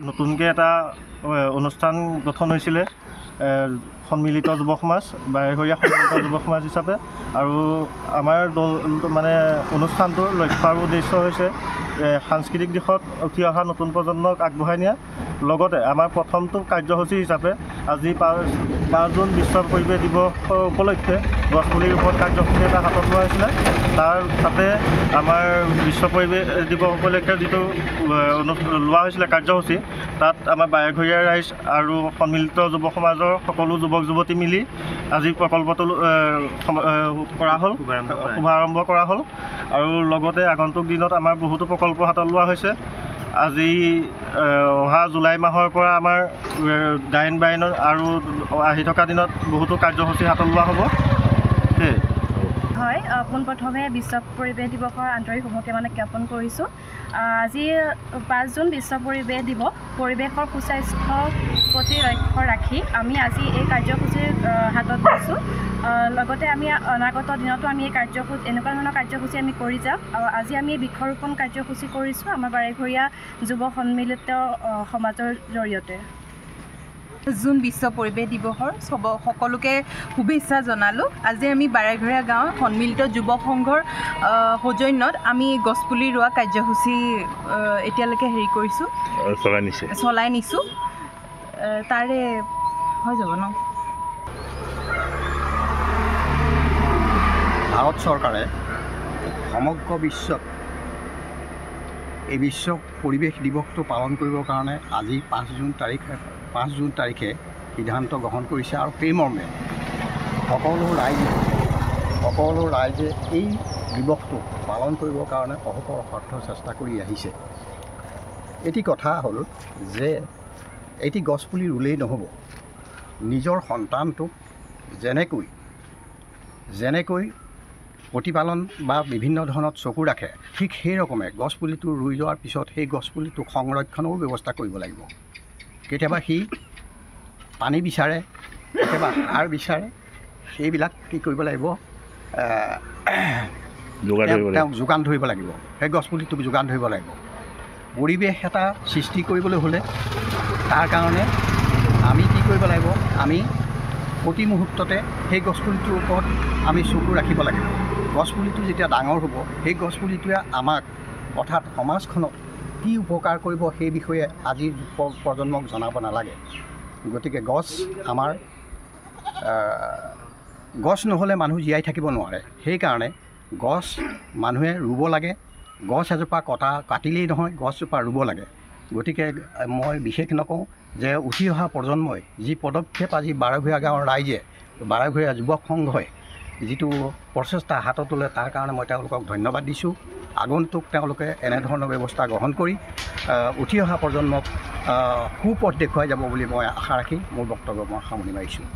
নতুনকৈ এটা অনুষ্ঠান গঠন হৈছিলে সন্মিলিত যুৱ সমাজ বাৰেঘৰীয়া সন্মিলিত যুৱ সমাজ হিচাপে আৰু আমাৰ দল মানে অনুষ্ঠানটোৰ লক্ষ্য আৰু উদ্দেশ্য হৈছে সাংস্কৃতিক দিশত উঠি অহা নতুন প্ৰজন্মক আগবঢ়াই নিয়া লগতে আমাৰ প্ৰথমটো কাৰ্যসূচী হিচাপে আজি 5 জুন বিশ্ব পৰিৱেশ দিৱসৰ উপলক্ষে গছপুলি ৰোপণ কাৰ্যসূচী এটা হাতত লোৱা হৈছিলে তাতে আমাৰ বিশ্ব পৰিৱেশ দিৱস উপলক্ষে যিটো লোৱা হৈছিলে কাৰ্যসূচী তাত আমাৰ বাৰেঘৰীয়া ৰাইজ আৰু সন্মিলিত যুৱ সমাজৰ সকলো যুৱক যুৱতী মিলি আজি প্ৰকল্পটো কৰা হ'ল শুভাৰম্ভ কৰা হ'ল আৰু লগতে আগন্তুক দিনত আমাৰ বহুতো প্ৰকল্প হাতত লোৱা হৈছে আজি অহা জুলাই মাহৰ পৰা আমাৰ গায়ন বায়নৰ আৰু আহি থকা দিনত বহুতো কাৰ্যসূচী হাতত লোৱা হ'ব। হয়, পোনপ্ৰথমে বিশ্ব পৰিৱেশ দিৱসৰ আন্তৰিক শুভকামনা জ্ঞাপন কৰিছোঁ। আজি 5 জুন বিশ্ব পৰিৱেশ দিৱস পৰিৱেশৰ সুস্বাস্থ্যৰ প্ৰতি লক্ষ্য ৰাখি আমি আজি এই কাৰ্যসূচী হাতত লৈছোঁ। লগতে আমি অনাগত দিনতো আমি এই এনেকুৱা ধৰণৰ কাৰ্যসূচী আমি কৰি যাম আৰু আজি আমি বৃক্ষৰোপণ কাৰ্যসূচী কৰিছোঁ আমাৰ বাৰেঘৰীয়া যুৱ সন্মিলিত সমাজৰ জৰিয়তে। জুন বিশ্ব পৰিৱেশ দিৱসৰ সকলোকে শুভেচ্ছা জনালোঁ। আজি আমি বাৰেঘৰীয়া গাঁও সন্মিলিত যুৱ সংঘৰ সৌজন্যত আমি গছপুলি ৰোৱা কাৰ্যসূচী এতিয়ালৈকে কৰিছোঁ চলাই নিছোঁ। তাৰে হৈ যাব ন? ভাৰত চৰকাৰে সমগ্ৰ বিশ্বত এই বিশ্ব পৰিৱেশ দিৱসটো পালন কৰিবৰ কাৰণে আজি 5 জুন তাৰিখে সিদ্ধান্ত গ্ৰহণ কৰিছে আৰু সেই মৰ্মে সকলো ৰাইজে এই দিৱসটো পালন কৰিবৰ কাৰণে অহোপহৰ্ষ চেষ্টা কৰি আহিছে। এটি কথা হ'ল যে এটি গছপুলি ৰুলেই নহ'ব, নিজৰ সন্তানটোক যেনেকৈ প্ৰতিপালন বা বিভিন্ন ধৰণত চকু ৰাখে ঠিক সেই ৰকমে গছপুলিটো ৰুই যোৱাৰ পিছত সেই গছপুলিটোক সংৰক্ষণৰো ব্যৱস্থা কৰিব লাগিব। কেতিয়াবা সি পানী বিচাৰে, কেতিয়াবা সাৰ বিচাৰে, সেইবিলাক কি কৰিব লাগিব, তেওঁক যোগান ধৰিব লাগিব, সেই গছপুলিটোক যোগান ধৰিব লাগিব। পৰিৱেশ এটা সৃষ্টি কৰিবলৈ হ'লে তাৰ কাৰণে আমি কি কৰিব লাগিব, আমি প্ৰতি মুহূৰ্ততে সেই গছপুলিটোৰ ওপৰত আমি চকু ৰাখিব লাগিব। গছপুলিটো যেতিয়া ডাঙৰ হ'ব সেই গছপুলিটোৱে আমাক অৰ্থাৎ সমাজখনক কি উপকাৰ কৰিব সেই বিষয়ে আজিৰ প্ৰজন্মক জনাব নালাগে। গতিকে গছ নহ'লে মানুহ জীয়াই থাকিব নোৱাৰে। সেইকাৰণে গছ মানুহে ৰুব লাগে। গছ এজোপা কাটিলেই নহয়, গছজোপা ৰুব লাগে। গতিকে মই বিশেষ নকওঁ যে উঠি অহা প্ৰজন্মই যি পদক্ষেপ আজি বাৰেঘৰীয়া গাঁৱৰ ৰাইজে বাৰেঘৰীয়া যুৱক সংঘই যিটো প্ৰচেষ্টা হাতত ল'লে তাৰ কাৰণে মই তেওঁলোকক ধন্যবাদ দিছোঁ। আগন্তুক তেওঁলোকে এনেধৰণৰ ব্যৱস্থা গ্ৰহণ কৰি উঠি অহা প্ৰজন্মক সুপথ দেখুৱাই যাব বুলি মই আশা ৰাখি মোৰ বক্তব্য মই সামৰণি মাৰিছোঁ।